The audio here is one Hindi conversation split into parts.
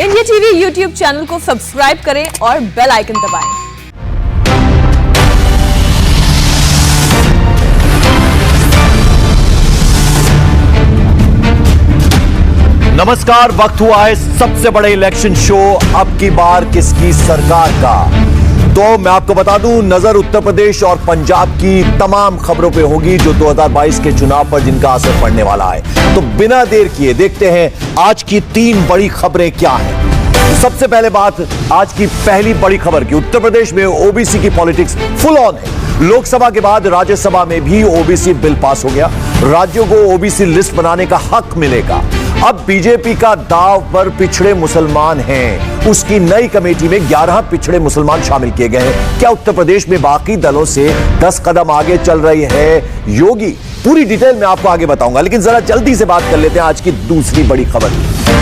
इंडिया टीवी यूट्यूब चैनल को सब्सक्राइब करें और बेल आइकन दबाएं। नमस्कार, वक्त हुआ है सबसे बड़े इलेक्शन शो अब की बार किसकी सरकार का। तो मैं आपको बता दूं, नजर उत्तर प्रदेश और पंजाब की तमाम खबरों पे होगी जो 2022 के चुनाव पर जिनका असर पड़ने वाला है। तो बिना देर किए देखते हैं आज की 3 बड़ी खबरें क्या हैं। तो सबसे पहले बात आज की पहली बड़ी खबर की। उत्तर प्रदेश में ओबीसी की पॉलिटिक्स फुल ऑन है। लोकसभा के बाद राज्यसभा में भी ओबीसी बिल पास हो गया। राज्यों को ओबीसी लिस्ट बनाने का हक मिलेगा। अब बीजेपी का दांव पर पिछड़े मुसलमान हैं। उसकी नई कमेटी में 11 पिछड़े मुसलमान शामिल किए गए हैं। क्या उत्तर प्रदेश में बाकी दलों से 10 कदम आगे चल रही है योगी? पूरी डिटेल में आपको आगे बताऊंगा, लेकिन जरा जल्दी से बात कर लेते हैं आज की दूसरी बड़ी खबर।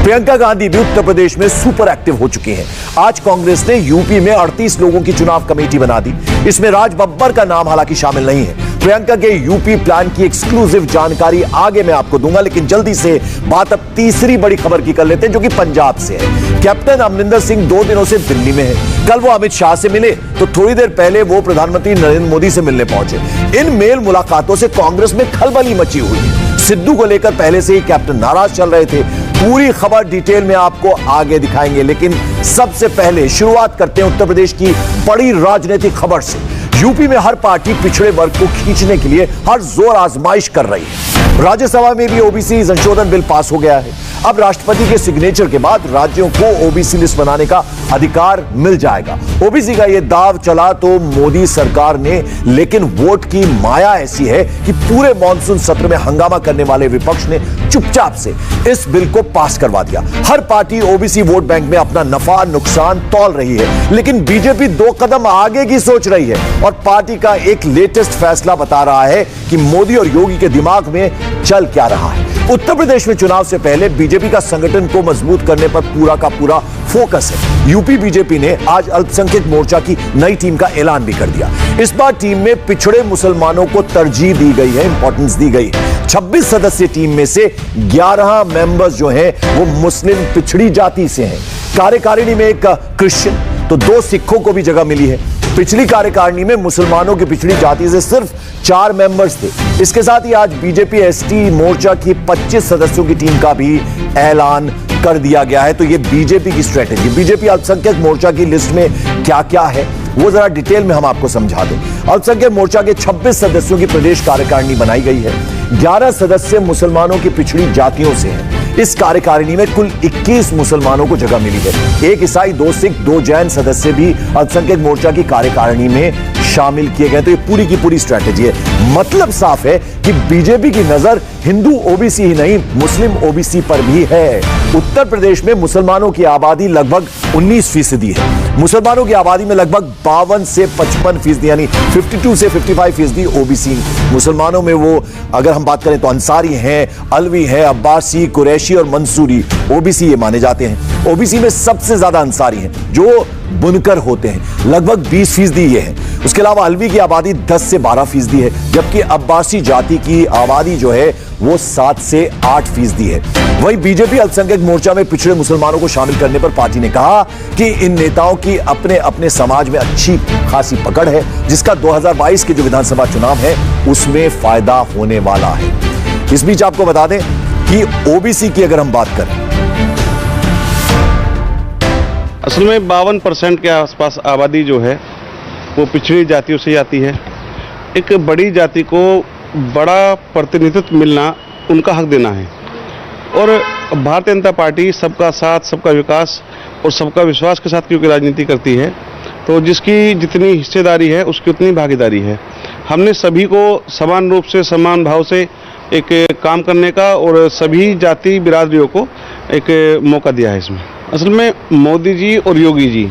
प्रियंका गांधी भी उत्तर प्रदेश में सुपर एक्टिव हो चुकी हैं। आज कांग्रेस ने यूपी में 38 लोगों की चुनाव कमेटी बना दी। इसमें राज बब्बर का नाम हालांकि शामिल नहीं है। प्रियंका के यूपी प्लान की एक्सक्लूसिव जानकारी आगे मैं आपको दूंगा, लेकिन जल्दी से बात अब तीसरी बड़ी खबर की कर लेते हैं जो कि पंजाब से है। कैप्टन अमरिंदर सिंह 2 दिनों से दिल्ली में है। कल वो अमित शाह से मिले तो थोड़ी देर पहले वो प्रधानमंत्री नरेंद्र मोदी से मिलने पहुंचे। इन मेल मुलाकातों से कांग्रेस में खलबली मची हुई है। सिद्धू को लेकर पहले से ही कैप्टन नाराज चल रहे थे। पूरी खबर डिटेल में आपको आगे दिखाएंगे, लेकिन सबसे पहले शुरुआत करते हैं उत्तर प्रदेश की बड़ी राजनीतिक खबर से। यूपी में हर पार्टी पिछड़े वर्ग को खींचने के लिए हर जोर आजमाइश कर रही है। राज्यसभा में भी ओबीसी संशोधन बिल पास हो गया है। अब राष्ट्रपति के सिग्नेचर के बाद राज्यों को ओबीसी लिस्ट बनाने का अधिकार मिल जाएगा। ओबीसी का यह दाव चला तो मोदी सरकार ने, लेकिन वोट की माया ऐसी है कि पूरे मॉनसून सत्र में हंगामा करने वाले विपक्ष ने चुपचाप से इस बिल को पास करवा दिया। हर पार्टी ओबीसी वोट बैंक में अपना नफा नुकसान तौल रही है, लेकिन बीजेपी 2 कदम आगे की सोच रही है और पार्टी का एक लेटेस्ट फैसला बता रहा है कि मोदी और योगी के दिमाग में चल क्या रहा है। उत्तर प्रदेश में चुनाव से पहले बीजेपी का संगठन को मजबूत करने पर पूरा का पूरा फोकस है। यूपी बीजेपी ने आज अल्पसंख्यक मोर्चा की नई टीम का ऐलान भी कर दिया। इस बार टीम में पिछड़े मुसलमानों को तरजीह दी गई है, इंपॉर्टेंस दी गई है। 26 सदस्यीय टीम में से 11 मेंबर्स जो हैं वो मुस्लिम पिछड़ी जाति से हैं। कार्यकारिणी में एक क्रिश्चियन तो 2 सिखों को भी जगह मिली है। पिछली कार्यकारिणी में मुसलमानों की पिछड़ी जाति से सिर्फ 4 मेंबर्स थे। इसके साथ ही आज बीजेपी एसटी मोर्चा की 25 सदस्यों की टीम का भी ऐलान कर दिया गया है। तो ये बीजेपी की स्ट्रेटेजी। बीजेपी अल्पसंख्यक मोर्चा की लिस्ट में क्या क्या है वो जरा डिटेल में हम आपको समझा दें। अल्पसंख्यक मोर्चा के 26 सदस्यों की प्रदेश कार्यकारिणी बनाई गई है। 11 सदस्य मुसलमानों की पिछड़ी जातियों से हैं। इस कार्यकारिणी में कुल 21 मुसलमानों को जगह मिली है। 1 ईसाई, 2 सिख, 2 जैन सदस्य भी अल्पसंख्यक मोर्चा की कार्यकारिणी में शामिल किए गए। तो ये पूरी की पूरी स्ट्रैटेजी है। मतलब साफ है कि बीजेपी की नजर हिंदू ओबीसी ही नहीं, मुस्लिम ओबीसी पर भी है। उत्तर प्रदेश में मुसलमानों की आबादी लगभग 19% है। मुसलमानों की आबादी में लगभग 52 से 55% यानी 52 से 55% ओबीसी। मुसलमानों में वो अगर हम बात करें तो अंसारी हैं, अलवी हैं, अब्बासी, कुरैशी और मंसूरी ओबीसी ये माने जाते हैं। ओबीसी में सबसे ज्यादा अंसारी हैं जो बुनकर होते हैं, लगभग 20% ये है। उसके अलावा अलवी की आबादी 10 से 12% है, जबकि अब्बासी जाति की आबादी जो है वो 7 से 8% है। वहीं बीजेपी अल्पसंख्यक मोर्चा में पिछड़े मुसलमानों को शामिल करने पर पार्टी ने कहा कि इन नेताओं की अपने अपने समाज में अच्छी खासी पकड़ है, जिसका 2022 के जो विधानसभा चुनाव है उसमें फायदा होने वाला है। इस बीच आपको बता दें कि ओबीसी की अगर हम बात करें, असल में 52% के आसपास आबादी जो है वो पिछड़ी जातियों से आती है। एक बड़ी जाति को बड़ा प्रतिनिधित्व मिलना उनका हक देना है। और भारतीय जनता पार्टी सबका साथ, सबका विकास और सबका विश्वास के साथ क्योंकि राजनीति करती है, तो जिसकी जितनी हिस्सेदारी है उसकी उतनी भागीदारी है। हमने सभी को समान रूप से, समान भाव से एक काम करने का और सभी जाति बिरादरियों को एक मौका दिया है इसमें। असल में मोदी जी और योगी जी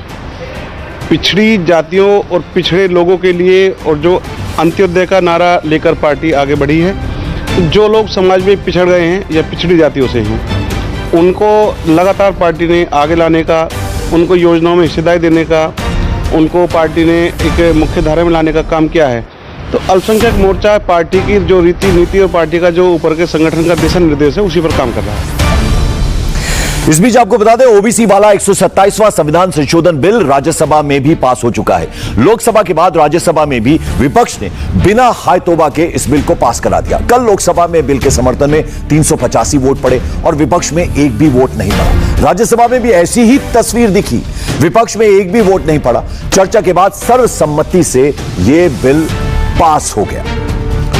पिछड़ी जातियों और पिछड़े लोगों के लिए और जो अंत्योदय का नारा लेकर पार्टी आगे बढ़ी है। जो लोग समाज में पिछड़ गए हैं या पिछड़ी जातियों से हैं, उनको लगातार पार्टी ने आगे लाने का, उनको योजनाओं में हिस्सेदारी देने का, उनको पार्टी ने एक मुख्य धारा में लाने का काम किया है। तो अल्पसंख्यक मोर्चा पार्टी की जो रीति नीति और पार्टी का जो ऊपर के संगठन का दिशा निर्देश है उसी पर काम कर रहा है। इस बीच आपको बता दें, ओबीसी वाला 127वां संविधान संशोधन बिल राज्यसभा में भी पास हो चुका है। लोकसभा के बाद राज्यसभा में भी विपक्ष ने बिना हाय तौबा के इस बिल को पास करा दिया। कल लोकसभा में बिल के समर्थन में 385 वोट पड़े और विपक्ष में एक भी वोट नहीं पड़ा। राज्यसभा में भी ऐसी ही तस्वीर दिखी, विपक्ष में एक भी वोट नहीं पड़ा। चर्चा के बाद सर्वसम्मति से यह बिल पास हो गया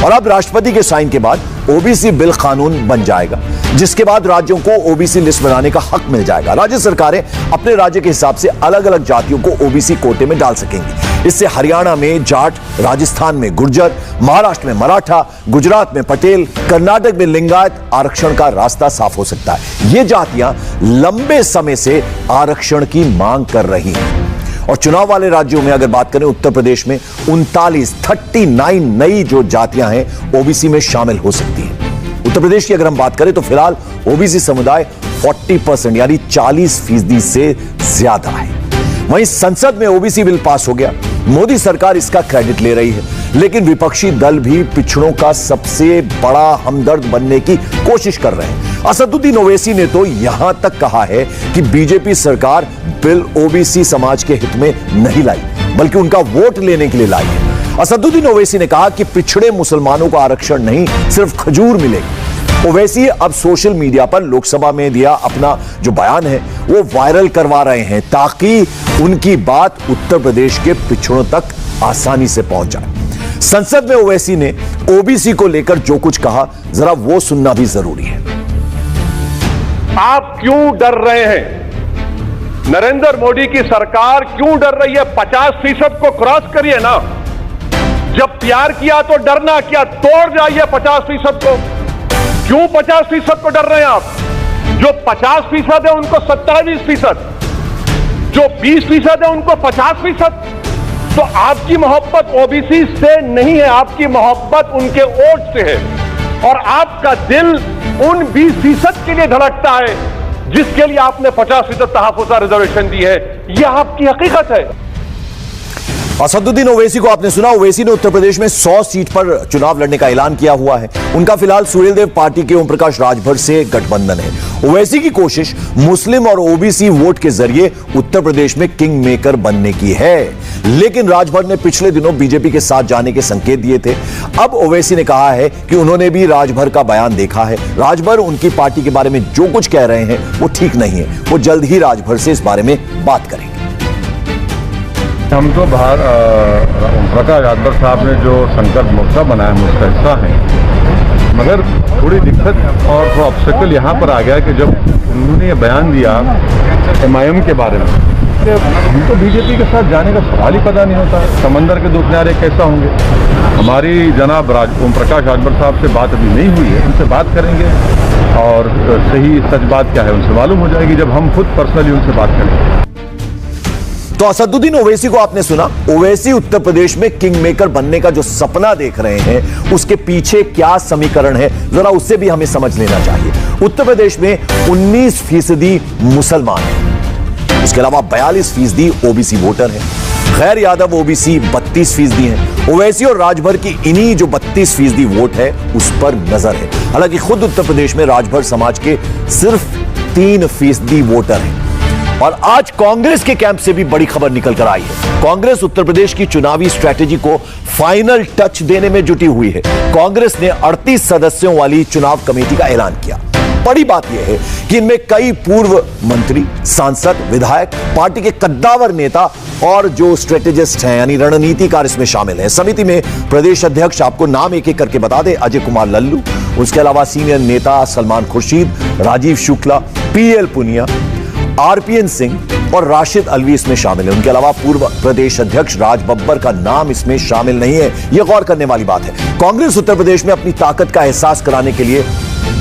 और अब राष्ट्रपति के साइन के बाद ओबीसी बिल कानून बन जाएगा, जिसके बाद राज्यों को ओबीसी लिस्ट बनाने का हक मिल जाएगा। राज्य सरकारें अपने राज्य के हिसाब से अलग अलग जातियों को ओबीसी कोटे में डाल सकेंगी। इससे हरियाणा में जाट, राजस्थान में गुर्जर, महाराष्ट्र में मराठा, गुजरात में पटेल, कर्नाटक में लिंगायत आरक्षण का रास्ता साफ हो सकता है। ये जातियां लंबे समय से आरक्षण की मांग कर रही हैं और चुनाव वाले राज्यों में अगर बात करें, उत्तर प्रदेश में 39 नई जो जातियां हैं ओबीसी में शामिल हो सकती हैं। उत्तर प्रदेश की अगर हम बात करें तो फिलहाल ओबीसी समुदाय 40% यानी 40% से ज्यादा है। वहीं संसद में ओबीसी बिल पास हो गया, मोदी सरकार इसका क्रेडिट ले रही है, लेकिन विपक्षी दल भी पिछड़ों का सबसे बड़ा हमदर्द बनने की कोशिश कर रहे हैं। असदुद्दीन ओवैसी ने तो यहां तक कहा है कि बीजेपी सरकार बिल ओबीसी समाज के हित में नहीं लाई, बल्कि उनका वोट लेने के लिए लाई है। असदुद्दीन ओवैसी ने कहा कि पिछड़े मुसलमानों को आरक्षण नहीं, सिर्फ खजूर मिलेगी। ओवैसी अब सोशल मीडिया पर लोकसभा में दिया अपना जो बयान है वो वायरल करवा रहे हैं ताकि उनकी बात उत्तर प्रदेश के पिछड़ों तक आसानी से पहुंच जाए। संसद में ओवैसी ने ओबीसी को लेकर जो कुछ कहा, जरा वो सुनना भी जरूरी है। आप क्यों डर रहे हैं? नरेंद्र मोदी की सरकार क्यों डर रही है? 50% को क्रॉस करिए ना। जब प्यार किया तो डरना क्या, तोड़ जाइए 50% को। क्यों 50% को डर रहे हैं आप? जो 50% है उनको 27%, जो 20% है उनको 50%। तो आपकी मोहब्बत ओबीसी से नहीं है, आपकी मोहब्बत उनके वोट से है और आपका दिल उन 20% के लिए धड़कता है जिसके लिए आपने 50% तहफ़्फ़ुज़ रिजर्वेशन दी है। यह आपकी हकीकत है। असदुद्दीन ओवैसी को आपने सुना। ओवैसी ने उत्तर प्रदेश में 100 सीट पर चुनाव लड़ने का ऐलान किया हुआ है। उनका फिलहाल सुहेलदेव पार्टी के ओम प्रकाश राजभर से गठबंधन है। ओवैसी की कोशिश मुस्लिम और ओबीसी वोट के जरिए उत्तर प्रदेश में किंग मेकर बनने की है, लेकिन राजभर ने पिछले दिनों बीजेपी के साथ जाने के संकेत दिए थे। अब ओवैसी ने कहा है कि उन्होंने भी राजभर का बयान देखा है। राजभर उनकी पार्टी के बारे में जो कुछ कह रहे हैं वो ठीक नहीं है। वो जल्द ही राजभर से इस बारे में बात करेंगे। हम तो प्रकाश राजभर साहब ने जो संकल्प मोर्चा बनाया हम उसका हिस्सा हैं, मगर थोड़ी दिक्कत और थोड़ा ऑब्स्टेकल यहाँ पर आ गया कि जब उन्होंने ये बयान दिया MIM के बारे में, हमको बीजेपी के साथ जाने का सवाल ही पता नहीं होता। समंदर के दो किनारे कैसा होंगे। हमारी जनाब ओम प्रकाश राजभर साहब से बात अभी नहीं हुई है, उनसे बात करेंगे और सही सच बात क्या है उनसे मालूम हो जाएगी जब हम खुद पर्सनली उनसे बात करेंगे। तो असदुद्दीन ओवैसी को आपने सुना। ओवैसी उत्तर प्रदेश में किंग मेकर बनने का जो सपना देख रहे हैं उसके पीछे क्या समीकरण है, जरा उससे भी हमें समझ लेना चाहिए। उत्तर प्रदेश में 19% मुसलमान हैं, उसके अलावा 42% ओबीसी वोटर हैं। खैर यादव ओबीसी 32% हैं। ओवैसी और राजभर की इन्हीं जो 32% वोट है उस पर नजर है। हालांकि खुद उत्तर प्रदेश में राजभर समाज के सिर्फ 3% वोटर हैं। और आज कांग्रेस के कैंप से भी बड़ी खबर निकल कर आई है। कांग्रेस उत्तर प्रदेश की चुनावी स्ट्रेटेजी को फाइनल टच देने में जुटी हुई है। कांग्रेस ने 38 सदस्यों वाली चुनाव कमेटी का ऐलान किया। बड़ी बात यह है कि इनमें कई पूर्व मंत्री, सांसद, विधायक, पार्टी के कद्दावर नेता और जो स्ट्रेटेजिस्ट हैं यानी रणनीतिकार इसमें शामिल हैं। समिति में प्रदेश अध्यक्ष, आपको नाम एक एक करके बता दें, अजय कुमार लल्लू, उसके अलावा सीनियर नेता सलमान खुर्शीद, राजीव शुक्ला, PL पुनिया, RPN सिंह और राशिद अलवी इसमें शामिल है। उनके अलावा पूर्व प्रदेश अध्यक्ष राज बब्बर का नाम इसमें शामिल नहीं है। यह गौर करने वाली बात है। कांग्रेस उत्तर प्रदेश में अपनी ताकत का एहसास कराने के लिए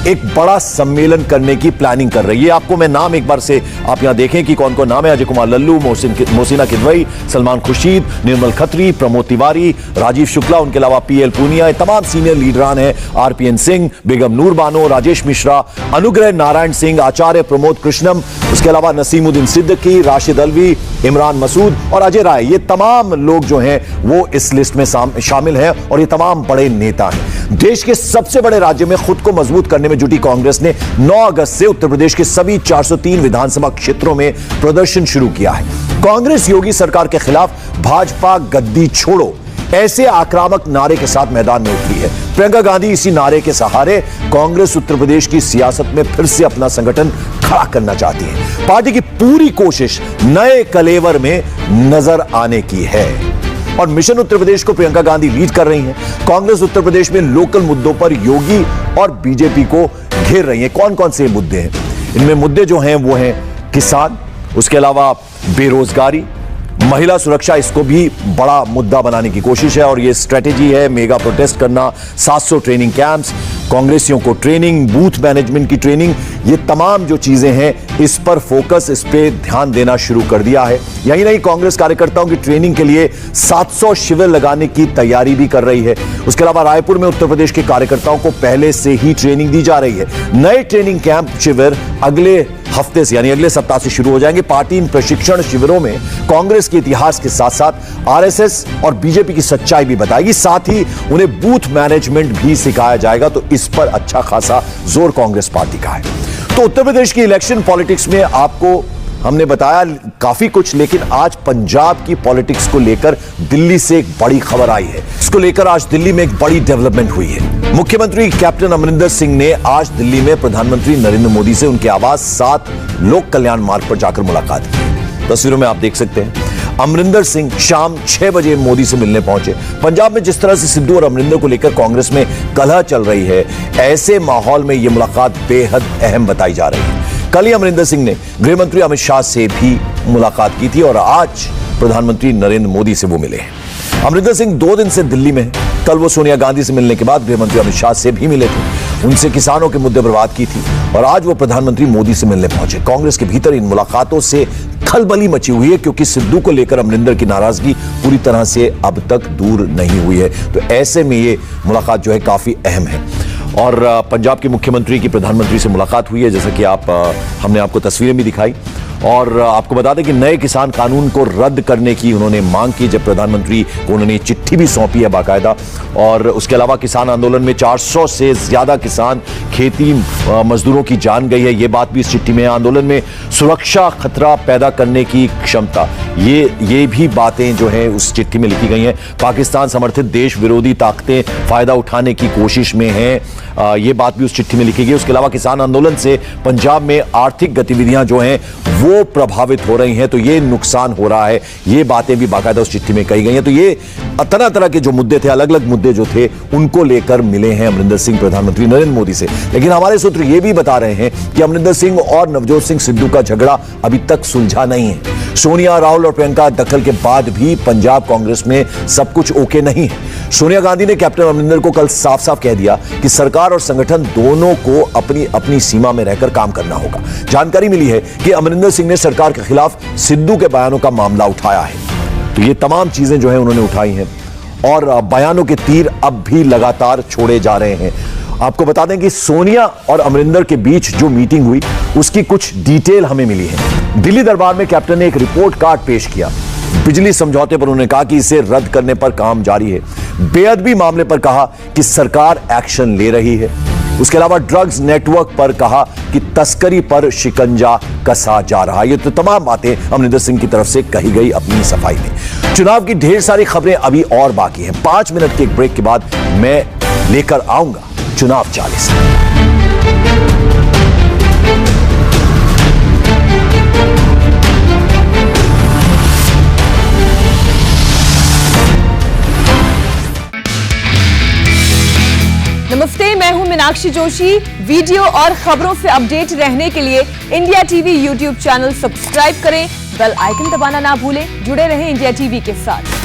एक बड़ा सम्मेलन करने की प्लानिंग कर रही है। आपको मैं नाम एक बार से आप यहां देखें कि कौन कौन नाम है। अजय कुमार लल्लू, मोहसिना किदवई, सलमान खुर्शीद, निर्मल खत्री, प्रमोद तिवारी, राजीव शुक्ला, उनके अलावा PL पूनिया, तमाम सीनियर लीडरान हैं। RPN सिंह, बेगम नूर बानो, राजेश मिश्रा, अनुग्रह नारायण सिंह, आचार्य प्रमोद कृष्णम, उसके अलावा नसीमुद्दीन सिद्दीकी, राशिद अलवी, इमरान मसूद और अजय राय। ये तमाम लोग जो हैं वो इस लिस्ट में शामिल हैं और ये तमाम बड़े नेता हैं। देश के सबसे बड़े राज्य में खुद को मजबूत करने में में जुटी कांग्रेस ने 9 अगस्त से उत्तर प्रदेश के सभी 403 विधानसभा क्षेत्रों में प्रदर्शन शुरू किया है। कांग्रेस योगी सरकार के खिलाफ भाजपा गद्दी छोड़ो ऐसे आक्रामक नारे के साथ मैदान में उतरी है। प्रियंका गांधी इसी नारे के सहारे कांग्रेस उत्तर प्रदेश की सियासत में फिर से अपना संगठन खड़ा करना चाहती है। पार्टी की पूरी कोशिश नए कलेवर में नजर आने की है और मिशन उत्तर प्रदेश को प्रियंका गांधी लीड कर रही हैं। कांग्रेस उत्तर प्रदेश में लोकल मुद्दों पर योगी और बीजेपी को घेर रही है। कौन कौन से मुद्दे हैं? इनमें मुद्दे जो हैं वो हैं किसान, उसके अलावा बेरोजगारी, महिला सुरक्षा, इसको भी बड़ा मुद्दा बनाने की कोशिश है और ये स्ट्रेटेजी है मेगा प्रोटेस्ट करना, 700 ट्रेनिंग कैंप्स, कांग्रेसियों को ट्रेनिंग, बूथ मैनेजमेंट की ट्रेनिंग, ये तमाम जो चीजें हैं इस पर फोकस, इस पे ध्यान देना शुरू कर दिया है। यही नहीं, कांग्रेस कार्यकर्ताओं की ट्रेनिंग के लिए 700 शिविर लगाने की तैयारी भी कर रही है। उसके अलावा रायपुर में उत्तर प्रदेश के कार्यकर्ताओं को पहले से ही ट्रेनिंग दी जा रही है। नए ट्रेनिंग कैंप शिविर अगले हफ्ते से यानी अगले सप्ताह से शुरू हो जाएंगे। पार्टी इन प्रशिक्षण शिविरों में कांग्रेस के इतिहास के साथ साथ आरएसएस और बीजेपी की सच्चाई भी बताएगी, साथ ही उन्हें बूथ मैनेजमेंट भी सिखाया जाएगा। तो इस पर अच्छा खासा जोर कांग्रेस पार्टी का है। तो उत्तर प्रदेश की इलेक्शन पॉलिटिक्स में आपको हमने बताया काफी कुछ, लेकिन आज पंजाब की पॉलिटिक्स को लेकर दिल्ली से एक बड़ी खबर आई है। इसको लेकर आज दिल्ली में एक बड़ी डेवलपमेंट हुई है। मुख्यमंत्री कैप्टन अमरिंदर सिंह ने आज दिल्ली में प्रधानमंत्री नरेंद्र मोदी से उनके आवास 7 लोक कल्याण मार्ग पर जाकर मुलाकात की। तस्वीरों में आप देख सकते हैं अमरिंदर सिंह शाम 6 बजे मोदी से मिलने पहुंचे। पंजाब में जिस तरह से सिद्धू और अमरिंदर को लेकर कांग्रेस में कलह चल रही है, ऐसे माहौल में यह मुलाकात बेहद अहम बताई जा रही है। कल ही अमरिंदर सिंह ने गृह मंत्री अमित शाह से भी मुलाकात की थी और आज प्रधानमंत्री नरेंद्र मोदी से वो मिले हैं। अमरिंदर सिंह 2 दिन से दिल्ली में हैं। कल वो सोनिया गांधी से मिलने के बाद गृह मंत्री अमित शाह से भी मिले थे, उनसे किसानों के मुद्दे पर बात की थी और आज वो प्रधानमंत्री मोदी से मिलने पहुंचे। कांग्रेस के भीतर इन मुलाकातों से खलबली मची हुई है क्योंकि सिद्धू को लेकर अमरिंदर की नाराजगी पूरी तरह से अब तक दूर नहीं हुई है। तो ऐसे में ये मुलाकात जो है काफी अहम है और पंजाब के मुख्यमंत्री की प्रधानमंत्री से मुलाकात हुई है, जैसा कि हमने आपको तस्वीरें भी दिखाई। और आपको बता दें कि नए किसान कानून को रद्द करने की उन्होंने मांग की, जब प्रधानमंत्री को उन्होंने चिट्ठी भी सौंपी है बाकायदा। और उसके अलावा किसान आंदोलन में 400 से ज्यादा किसान खेती मजदूरों की जान गई है, ये बात भी इस चिट्ठी में है। आंदोलन में सुरक्षा खतरा पैदा करने की क्षमता, ये भी बातें जो है उस चिट्ठी में लिखी गई हैं। पाकिस्तान समर्थित देश विरोधी ताकतें फायदा उठाने की कोशिश में हैं, ये बात भी उस चिट्ठी में लिखी गई। उसके अलावा किसान आंदोलन से पंजाब में आर्थिक गतिविधियां जो हैं वो प्रभावित हो रही हैं, तो ये नुकसान हो रहा है, ये बातें भी बाकायदा उस चिट्ठी में कही गई हैं। तो ये तरह तरह के जो मुद्दे थे, अलग अलग मुद्दे जो थे, उनको लेकर मिले हैं अमरिंदर सिंह प्रधानमंत्री नरेंद्र मोदी से। लेकिन हमारे सूत्र ये भी बता रहे हैं कि अमरिंदर सिंह और नवजोत सिंह सिद्धू का झगड़ा अभी तक सुलझा नहीं है। सोनिया, राहुल और प्रियंका दखल के बाद भी पंजाब कांग्रेस में सब कुछ ओके नहीं है। सोनिया गांधी ने कैप्टन अमरिंदर को कल साफ साफ कह दिया कि सरकार और संगठन दोनों को अपनी अपनी सीमा में रहकर काम करना होगा। जानकारी मिली है कि अमरिंदर सिंह ने सरकार के खिलाफ सिद्धू के बयानों का मामला उठाया है। तो ये तमाम चीजें जो है उन्होंने उठाई हैं और बयानों के तीर अब भी लगातार छोड़े जा रहे हैं। आपको बता दें कि सोनिया और अमरिंदर के बीच जो मीटिंग हुई उसकी कुछ डिटेल हमें मिली है। दिल्ली दरबार में कैप्टन ने एक रिपोर्ट कार्ड पेश किया। बिजली समझौते पर उन्होंने कहा कि इसे रद्द करने पर काम जारी है। बेअदबी मामले पर कहा कि सरकार एक्शन ले रही है। उसके अलावा ड्रग्स नेटवर्क पर कहा कि तस्करी पर शिकंजा कसा जा रहा है। ये तो तमाम बातें अमरिंदर सिंह की तरफ से कही गई अपनी सफाई में। चुनाव की ढेर सारी खबरें अभी और बाकी हैं। 5 मिनट के एक ब्रेक के बाद मैं लेकर आऊंगा चुनाव 40। नमस्ते, मैं हूं मीनाक्षी जोशी। वीडियो और खबरों से अपडेट रहने के लिए India TV YouTube channel subscribe करें, बेल आइकन दबाना ना भूलें। जुड़े रहें इंडिया टीवी के साथ।